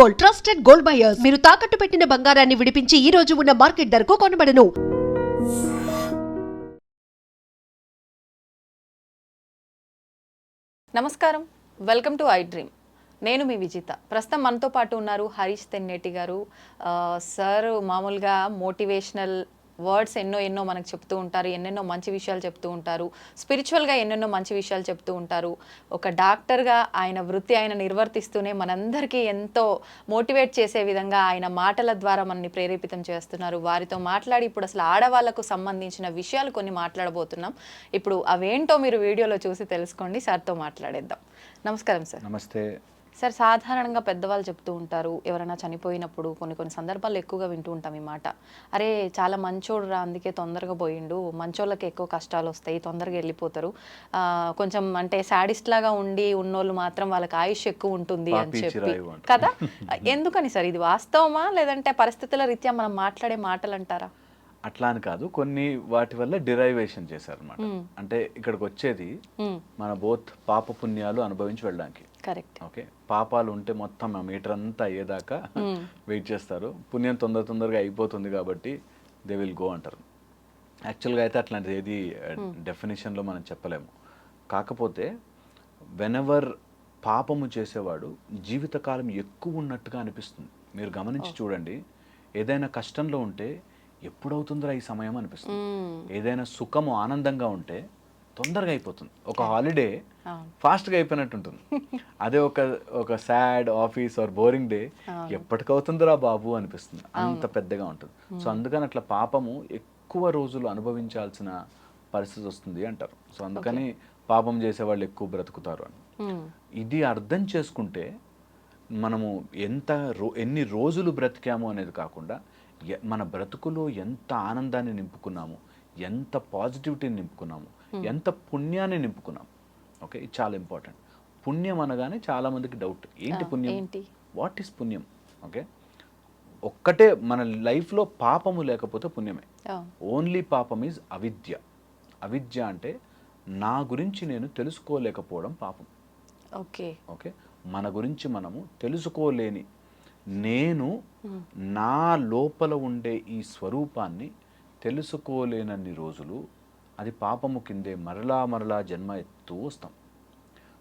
Gold, trusted gold buyers. మీరు తాకట్టు పెట్టిన బంగారాన్ని విడిపించి ఈ రోజు ఉన్న మార్కెట్ ధరకు కొనబడను. నమస్కారం, వెల్కమ్ టు ఐ డ్రీమ్. నేను మీ విజిత. ప్రస్తుతం మనతో పాటు ఉన్నారు హరీష్ తెన్నేటి గారు. సార్ మామూలుగా మోటివేషనల్ వర్డ్స్ ఎన్నో మనకు చెప్తూ ఉంటారు, ఎన్నెన్నో మంచి విషయాలు చెప్తూ ఉంటారు, స్పిరిచువల్గా ఎన్నెన్నో మంచి విషయాలు చెప్తూ ఉంటారు. ఒక డాక్టర్గా ఆయన వృత్తి ఆయన నిర్వర్తిస్తూనే మనందరికీ ఎంతో మోటివేట్ చేసే విధంగా ఆయన మాటల ద్వారా మనల్ని ప్రేరేపితం చేస్తున్నారు. వారితో మాట్లాడి ఇప్పుడు అసలు ఆడవాళ్లకు సంబంధించిన విషయాలు కొన్ని మాట్లాడబోతున్నాం. ఇప్పుడు అవేంటో మీరు వీడియోలో చూసి తెలుసుకోండి. సార్తో మాట్లాడేద్దాం. నమస్కారం సార్. నమస్తే సార్, సాధారణంగా పెద్దవాళ్ళు చెప్తూ ఉంటారు, ఎవరైనా చనిపోయినప్పుడు కొన్ని సందర్భాల్లో ఎక్కువగా వింటూ ఉంటాం ఈ మాట. అరే చాలా మంచోడు రా, అందుకే తొందరగా పోయిండు, మంచోళ్ళకి ఎక్కువ కష్టాలు వస్తాయి, తొందరగా వెళ్ళిపోతారు, కొంచెం అంటే సాడిస్ట్ లాగా ఉండి ఉన్నోళ్ళు మాత్రం వాళ్ళకి ఆయుష్ ఎక్కువ ఉంటుంది అని చెప్పి కదా. ఎందుకని సార్, ఇది వాస్తవమా లేదంటే పరిస్థితుల రీత్యా మనం మాట్లాడే మాటలు అంటారా? అట్లా అని కాదు, కొన్ని వాటి వల్ల డిరైవేషన్ చేశారనమాట. అంటే ఇక్కడికి వచ్చేది మన బోత్ పాప పుణ్యాలు అనుభవించి వెళ్ళడానికి. కరెక్ట్. ఓకే, పాపాలు ఉంటే మొత్తం ఆ మీటర్ అంతా అయ్యేదాకా వెయిట్ చేస్తారు. పుణ్యం తొందరగా అయిపోతుంది కాబట్టి దే విల్ గో అంటారు. యాక్చువల్గా అయితే అట్లాంటిది ఏది డెఫినేషన్లో మనం చెప్పలేము. కాకపోతే వెనెవర్ పాపము చేసేవాడు జీవితకాలం ఎక్కువ ఉన్నట్టుగా అనిపిస్తుంది. మీరు గమనించి చూడండి, ఏదైనా కష్టంలో ఉంటే ఎప్పుడవుతుందిరా ఈ సమయం అనిపిస్తుంది. ఏదైనా సుఖము ఆనందంగా ఉంటే తొందరగా అయిపోతుంది. ఒక హాలిడే ఫాస్ట్గా అయిపోయినట్టు ఉంటుంది. అదే ఒక sad office or boring day ఎప్పటికవుతుందిరా బాబు అనిపిస్తుంది, అంత పెద్దగా ఉంటుంది. సో అందుకని అట్లా పాపము ఎక్కువ రోజులు అనుభవించాల్సిన పరిస్థితి వస్తుంది అంటారు. సో అందుకని పాపం చేసేవాళ్ళు ఎక్కువ బ్రతుకుతారు అని. ఇది అర్థం చేసుకుంటే మనము ఎన్ని రోజులు బ్రతికాము అనేది కాకుండా మన బ్రతుకులో ఎంత ఆనందాన్ని నింపుకున్నాము, ఎంత పాజిటివిటీని నింపుకున్నాము, ఎంత పుణ్యాన్ని నింపుకున్నాము. ఓకే, ఇది చాలా ఇంపార్టెంట్. పుణ్యం అనగానే చాలా మందికి డౌట్, ఏంటి పుణ్యం, వాట్ ఈస్ పుణ్యం? ఓకే, ఒక్కటే మన లైఫ్లో పాపము లేకపోతే పుణ్యమే. ఓన్లీ పాపం ఈజ్ అవిద్య. అవిద్య అంటే నా గురించి నేను తెలుసుకోలేకపోవడం పాపం. ఓకే ఓకే, మన గురించి మనము తెలుసుకోలేని, నేను నా లోపల ఉండే ఈ స్వరూపాన్ని తెలుసుకోలేనన్ని రోజులు అది పాపము కిందే మరలా జన్మ ఎత్తూ వస్తాం.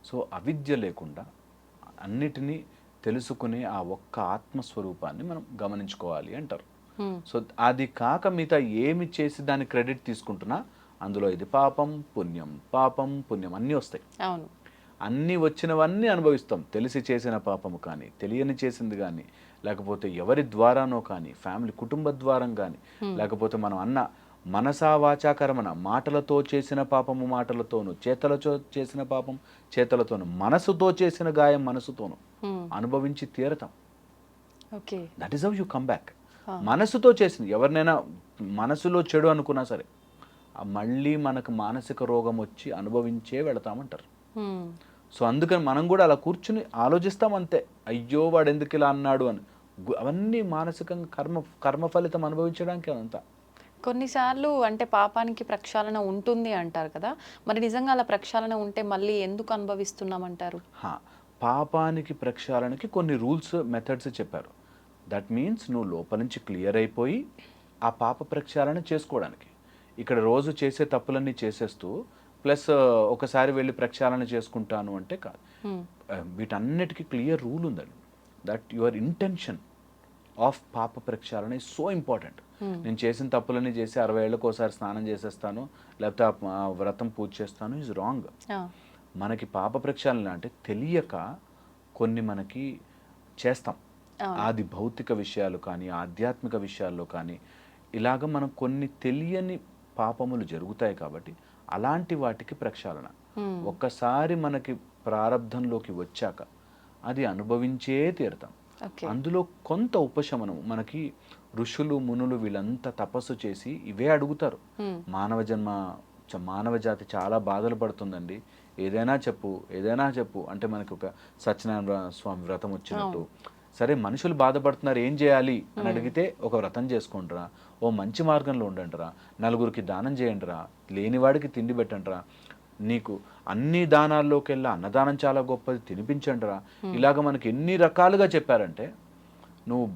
సో అవిద్య లేకుండా అన్నిటినీ తెలుసుకునే ఆ ఒక్క ఆత్మస్వరూపాన్ని మనం గమనించుకోవాలి అంటారు. సో అది కాక మిగతా ఏమి చేసి దాని క్రెడిట్ తీసుకుంటున్నా అందులో ఇది పాపం పుణ్యం అన్నీ వస్తాయి. అన్నీ వచ్చినవన్నీ అనుభవిస్తాం. తెలిసి చేసిన పాపము కానీ, తెలియని చేసింది కానీ, లేకపోతే ఎవరి ద్వారానో కానీ, ఫ్యామిలీ కుటుంబ ద్వారం కానీ, లేకపోతే మనం అన్న మనసా వాచా కర్మణ, మాటలతో చేసిన పాపము మాటలతోను, చేతలతో చేసిన పాపం చేతలతోను, మనసుతో చేసిన గాయం మనసుతోను అనుభవించి తీరతాం. That is how you come back. మనసుతో చేసింది ఎవరినైనా మనసులో చెడు అనుకున్నా సరే మళ్ళీ మనకు మానసిక రోగం వచ్చి అనుభవించే వెళతామంటారు. సో అందుకని మనం కూడా అలా కూర్చుని ఆలోచిస్తాం అంతే, అయ్యో వాడు ఎందుకు ఇలా అన్నాడు అని. అవన్నీ మానసికంగా కర్మ ఫలితం అనుభవించడానికి అదంతా. కొన్నిసార్లు అంటే పాపానికి ప్రక్షాళన ఉంటుంది అంటారు కదా, మరి నిజంగా అలా ప్రక్షాళన ఉంటే మళ్ళీ ఎందుకు అనుభవిస్తున్నామంటారు? పాపానికి ప్రక్షాళనకి కొన్ని రూల్స్ మెథడ్స్ చెప్పారు. దట్ మీన్స్ నువ్వు లోపల నుంచి క్లియర్ అయిపోయి ఆ పాప ప్రక్షాళన చేసుకోవడానికి. ఇక్కడ రోజు చేసే తప్పులన్నీ చేసేస్తూ ప్లస్ ఒకసారి వెళ్ళి ప్రక్షాళన చేసుకుంటాను అంటే కాదు. వీటన్నిటికీ క్లియర్ రూల్ ఉందండి. దట్ యువర్ ఇంటెన్షన్ ఆఫ్ పాప ప్రక్షాళన ఈజ్ సో ఇంపార్టెంట్. నేను చేసిన తప్పులన్నీ చేసి 60 ఏళ్ళకి ఒకసారి స్నానం చేసేస్తాను, లేకపోతే వ్రతం పూజ చేస్తాను, ఈజ్ రాంగ్. మనకి పాప ప్రక్షాళన అంటే తెలియక కొన్ని మనకి చేస్తాం. ఆది భౌతిక విషయాలు కానీ, ఆధ్యాత్మిక విషయాల్లో కానీ ఇలాగ మనం కొన్ని తెలియని పాపములు జరుగుతాయి. కాబట్టి అలాంటి వాటికి ప్రక్షాళన ఒక్కసారి మనకి ప్రారంధంలోకి వచ్చాక అది అనుభవించే తీరుతాం. అందులో కొంత ఉపశమనం మనకి ఋషులు మునులు వీళ్ళంతా తపస్సు చేసి ఇవే అడుగుతారు. మానవ జాతి చాలా బాధలు పడుతుందండి, ఏదైనా చెప్పు అంటే మనకి ఒక సత్యనారాయణ స్వామి వ్రతం వచ్చినట్టు. సరే మనుషులు బాధపడుతున్నారు, ఏం చేయాలి అని అడిగితే ఒక వ్రతం చేసుకుంటారా, ఓ మంచి మార్గంలో ఉండండిరా, నలుగురికి దానం చేయండిరా, లేనివాడికి తిండి పెట్టండిరా, నీకు అన్ని దానాల్లోకెల్లా అన్నదానం చాలా గొప్పది, తినిపించండిరా. ఇలాగ మనకి ఎన్ని రకాలుగా చెప్పారంటే నువ్వు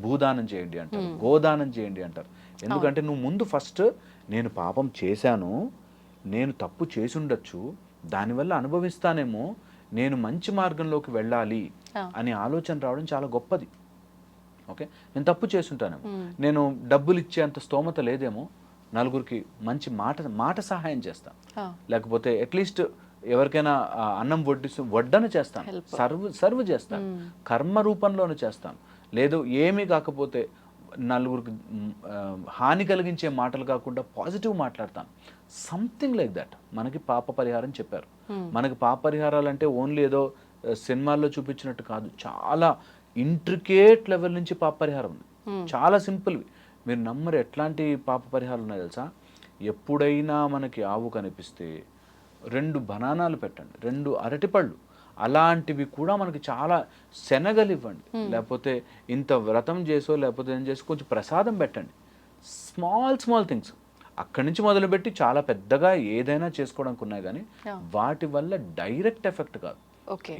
భూదానం చేయండి అంటారు, గోదానం చేయండి అంటారు. ఎందుకంటే నువ్వు ముందు ఫస్ట్ నేను పాపం చేశాను, నేను తప్పు చేసి ఉండొచ్చు, దానివల్ల అనుభవిస్తానేమో, నేను మంచి మార్గంలోకి వెళ్ళాలి అనే ఆలోచన రావడం చాలా గొప్పది. ఓకే, నేను తప్పు చేసుంటానేమో, నేను డబ్బులు ఇచ్చేంత స్తోమత లేదేమో, నలుగురికి మంచి మాట సహాయం చేస్తాను, లేకపోతే అట్లీస్ట్ ఎవరికైనా అన్నం వడ్డన చేస్తాను, సర్వ్ చేస్తాను, కర్మ రూపంలోనూ చేస్తాను. లేదు ఏమీ కాకపోతే నలుగురికి హాని కలిగించే మాటలు కాకుండా పాజిటివ్ మాట్లాడతాను. Something like that. మనకి పాప పరిహారం చెప్పారు. మనకి పాప పరిహారాలు అంటే ఓన్లీ ఏదో సినిమాల్లో చూపించినట్టు కాదు, చాలా ఇంట్రికేట్ లెవెల్ నుంచి పాప పరిహారం ఉంది. చాలా సింపుల్వి, మీరు నమ్మరు. ఎట్లాంటి పాప పరిహారాలు ఉన్నాయి తెలుసా? ఎప్పుడైనా మనకి ఆవు కనిపిస్తే 2 బనానాలు పెట్టండి, 2 అరటిపళ్ళు, అలాంటివి కూడా మనకి చాలా శనగలు ఇవ్వండి, లేకపోతే ఇంత వ్రతం చేసో లేకపోతే ఏం చేసి కొంచెం ప్రసాదం పెట్టండి. స్మాల్ థింగ్స్ అక్కడి నుంచి మొదలుపెట్టి చాలా పెద్దగా ఏదైనా చేసుకోవడానికి ఉన్నాయి, కానీ వాటి వల్ల డైరెక్ట్ ఎఫెక్ట్ కాదు,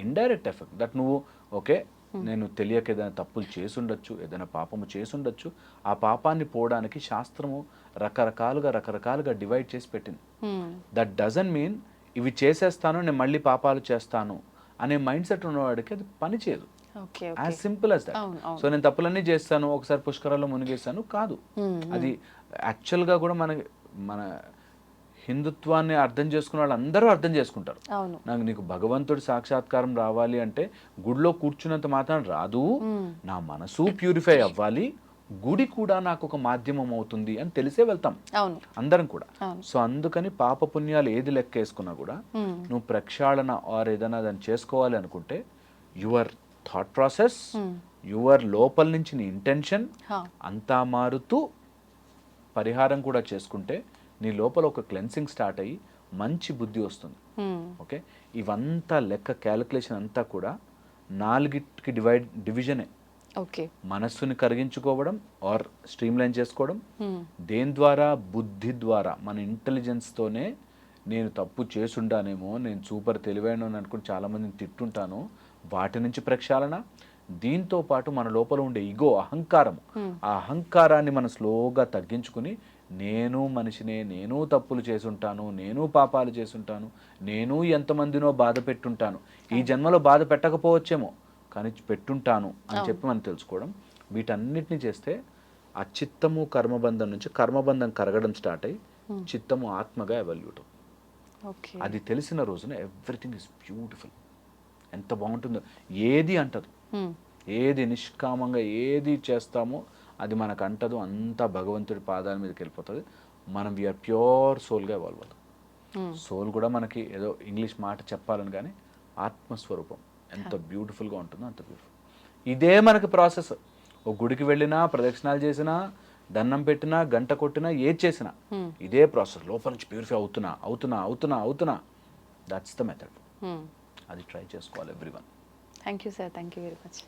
ఇండైరెక్ట్ ఎఫెక్ట్. దట్ నువ్వు ఓకే నేను తెలియక ఏదైనా తప్పులు చేసుండొచ్చు, ఏదైనా పాపము చేసుండొచ్చు, ఆ పాపాన్ని పోవడానికి శాస్త్రము రకరకాలుగా డివైడ్ చేసి పెట్టింది. దట్ డజంట్ మీన్ ఇవి చేసేస్తాను నేను మళ్ళీ పాపాలు చేస్తాను అనే మైండ్ సెట్ ఉన్నవాడికి అది పని చేయదు. As simple as that. So నేను తప్పులన్నీ చేస్తాను, ఒకసారి పుష్కరాల్లో మునిగేస్తాను కాదు. అది యాక్చువల్గా కూడా మన హిందుత్వాన్ని అర్థం చేసుకున్న వాళ్ళు అందరూ అర్థం చేసుకుంటారు. నీకు భగవంతుడి సాక్షాత్కారం రావాలి అంటే గుడిలో కూర్చున్నంత మాత్రం రాదు, నా మనసు ప్యూరిఫై అవ్వాలి, గుడి కూడా నాకు ఒక మాధ్యమం అవుతుంది అని తెలిసే వెళ్తాం అందరం కూడా. సో అందుకని పాప పుణ్యాలు ఏది లెక్కేసుకున్నా కూడా నువ్వు ప్రక్షాళన ఆర్ ఏదైనా దాన్ని చేసుకోవాలి అనుకుంటే యువర్ థాట్ ప్రాసెస్, యువర్ లోపల నుంచి నీ ఇంటెన్షన్ అంతా మారుతూ పరిహారం కూడా చేసుకుంటే నీ లోపల ఒక క్లెన్సింగ్ స్టార్ట్ అయ్యి మంచి బుద్ధి వస్తుంది. ఓకే, ఇవంతా లెక్క క్యాలిక్యులేషన్ అంతా కూడా 4కి డివిజనే. మనస్సుని కరిగించుకోవడం ఆర్ స్ట్రీమ్ లైన్ చేసుకోవడం, దేని ద్వారా? బుద్ధి ద్వారా. మన ఇంటెలిజెన్స్తోనే నేను తప్పు చేసుంటానేమో, నేను సూపర్ తెలివైన అనుకుని చాలామందిని తిట్టుంటాను, వాటి నుంచి ప్రక్షాళన. దీంతో పాటు మన లోపల ఉండే ఇగో, అహంకారం, ఆ అహంకారాన్ని మనం స్లోగా తగ్గించుకుని నేను మనిషినే, నేను తప్పులు చేసుంటాను, నేను పాపాలు చేసుంటాను, నేను ఎంతమందినో బాధ పెట్టుంటాను, ఈ జన్మలో బాధ పెట్టకపోవచ్చేమో కానీ పెట్టుంటాను అని చెప్పి మనం తెలుసుకోవడం. వీటన్నిటిని చేస్తే ఆ చిత్తము కర్మబంధం నుంచి కర్మబంధం కరగడం స్టార్ట్ అయ్యి చిత్తము ఆత్మగా ఎవల్యూట్. అది తెలిసిన రోజున ఎవ్రీథింగ్ ఇస్ బ్యూటిఫుల్. ఎంత బాగుంటుందో, ఏది అంటదు, ఏది నిష్కామంగా ఏది చేస్తామో అది మనకు అంటదు, అంతా భగవంతుడి పాదాల మీదకి వెళ్ళిపోతుంది. మనం వీఆర్ ప్యూర్ సోల్గా ఎవాల్వ్ అవుతాం. సోల్ కూడా మనకి ఏదో ఇంగ్లీష్ మాట చెప్పాలని కానీ ఆత్మస్వరూపం ఎంత బ్యూటిఫుల్గా ఉంటుందో అంత బ్యూటిఫుల్. ఇదే మనకి ప్రాసెస్. ఒక గుడికి వెళ్ళినా, ప్రదక్షిణాలు చేసినా, దండం పెట్టినా, గంట కొట్టినా, ఏది చేసినా ఇదే ప్రాసెస్. లోపల నుంచి ప్యూరిఫై అవుతున్నా. That's the method. అది ట్రై చేసుకోవాలి everyone. Thank you sir, thank you very much.